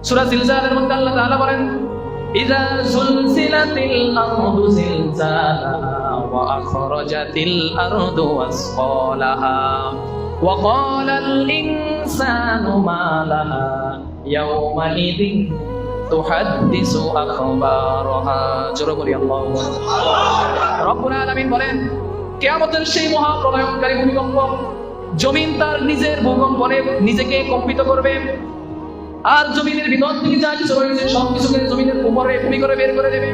সূরা জিলজালের মধ্যে আল্লাহ তাআলা বলেন, ইযা যুলজিলাতিল আরদু জিলজালাহা ওয়া আখরাজাতিল আরদু আসফালাহা ওয়া ক্বালাল ইনসানু মা লাহা ইয়াওমাইযিন তুহাদ্দিসু আখবারাহা। জোরে বলি আল্লাহু আকবার। রব্বুল আলামিন বলেন, কিয়ামতের সেই মহাপ্রলয়ঙ্কারী ভূমিকম্প, জমিন তার নিজের ভূকম্পনে নিজেকে কম্পিত করবে, আর জমিনের ভিতর থেকে যা কিছু রয়েছে সবকিছুকে জমিনের উপরে ভূমি করে বের করে দেবে।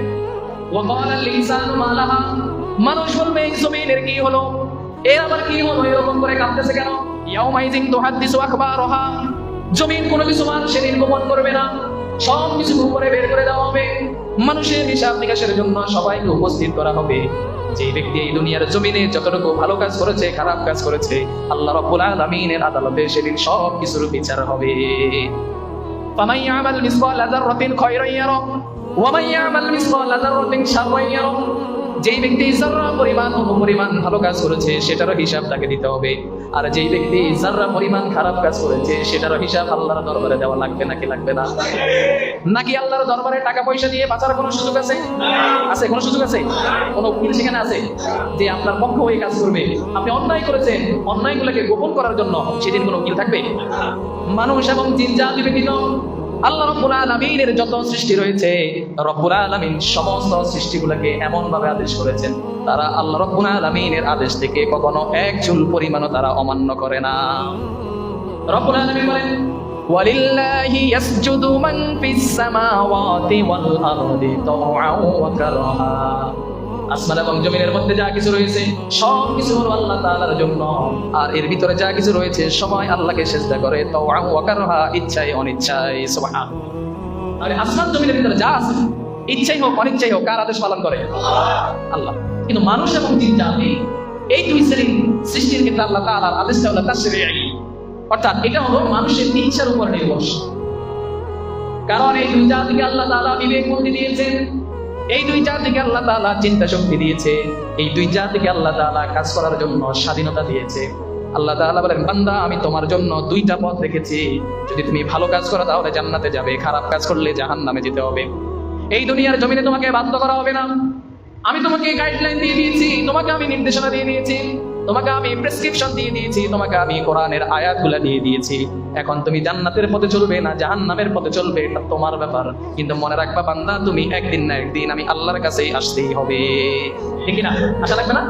ওয়া ক্বালাল ইনসানু মা লাহা, মানুষ বলবে এই জমিনের কি হলো, এর আবার কি হলো, এরকম করে কাঁপতেছে কেন? ইয়াউমাইযিন তুহাদ্দিসু আখবারাহা, জমিন কোনো কিছু আর সেদিন গোপন করবে না, সব কিছু উপরে বের করে দেওয়া হবে। মানুষের হিসাব নিকাশের জন্য সবাইকে উপস্থিত করা হবে। যে ব্যক্তি এই দুনিয়ার জমিনে যতটুকু ভালো কাজ করেছে, খারাপ কাজ করেছে, আল্লাহ রাব্বুল আলামিনের আদালতে সেদিন সব কিছুর বিচার হবে। ফামান ইয়ামাল মিসকালা যাররাতিন খায়রান ইয়ারা ওয়া মান ইয়ামাল মিসকালা যাররাতিন শাররান ইয়ারা, যেই ব্যক্তি যাররা পরিমাণ ভালো কাজ করেছে সেটারও হিসাব তাকে দিতে হবে, আর যেই ব্যক্তি যাররা পরিমাণ খারাপ কাজ করেছে সেটারও হিসাব আল্লাহর দরবারে দেওয়া লাগবে নাকি লাগবে না? নাকি আল্লাহর দরবারে টাকা পয়সা দিয়ে বাঁচার কোনো সুযোগ আছে? আছে কোনো সুযোগ আছে? কোনো উকিল সেখানে আছে যে আপনার পক্ষ হয়ে কাজ করবে? আপনি অন্যায় করেছেন, অন্যায়গুলোকে গোপন করার জন্য সেদিন কোনো উকিল থাকবে? মানুষ এবং জিন জাতি ব্যতীত আল্লাহ রাব্বুল আলামিনের যত সৃষ্টি রয়েছে, রব্বুল আলামিন সমস্ত সৃষ্টিগুলোকে এমন ভাবে আদেশ করেছেন, তারা আল্লাহ রাব্বুল আলামিনের আদেশ থেকে কখনো এক চুল পরিমাণও তারা অমান্য করে না। রব্বুল আলামিন বলেন, ওয়ালিল্লাহি ইয়াসজুদু মান ফিস সামাওয়াতি ওয়াল আরদি তাওআন ওয়া কারহা, আসমান এবং জমিনের মধ্যে যা কিছু রয়েছে সব কিছু হলো আল্লাহ তাআলার জন্য, আর এর ভিতরে যা কিছু রয়েছে সবাই আল্লাহকে সিজদা করে তাওআন ওয়া কারহা, ইচ্ছায় অনিচ্ছায়। সুবহান। আর আসমান জমিনের ভিতরে যা আছে ইচ্ছাই হোক অনিচ্ছাই হোক কার আদেশ পালন করে? আল্লাহ। কিন্তু মানুষ এবং জিন জাতি এই দুই শ্রেণীর সৃষ্টির ক্ষেত্রে আল্লাহ তাআলার আদেশটা হলো তাশরীঈ, অর্থাৎ এটা হলো মানুষের ইচ্ছার উপর নির্ভরশীল। কারণ এই দুই জাতিকে আল্লাহ তাআলা বিবেক বুদ্ধি দিয়েছেন, এই দুই জাতিকে আল্লাহ তাআলা চিন্তা শক্তি দিয়েছে, এই দুই জাতিকে আল্লাহ তাআলা কাজ করার জন্য স্বাধীনতা দিয়েছে। আল্লাহ তাআলা বলেন, বান্দা আমি তোমার জন্য দুইটা পথ রেখেছি, যদি তুমি ভালো কাজ করো তাহলে জান্নাতে যাবে, খারাপ কাজ করলে জাহান্নামে যেতে হবে। এই দুনিয়ার জমিনে তোমাকে বাধ্য করা হবে না, আমি তোমাকে গাইডলাইন দিয়ে দিয়েছি, তোমাকে আমি নির্দেশনা দিয়ে দিয়েছি, তোমাকে আমি প্রেসক্রিপশন দিয়ে দিয়েছি, তোমাকে আমি কোরআনের আয়াতগুলো দিয়ে দিয়েছি। এখন তুমি জান্নাতের পথে চলবে না জাহান্নামের পথে চলবে, এটা তোমার ব্যাপার। কিন্তু মনে রাখবা বান্দা, তুমি একদিন না একদিন আমি আল্লাহর কাছেই আসতেই হবে। ঠিক না? আশা লাগবে না?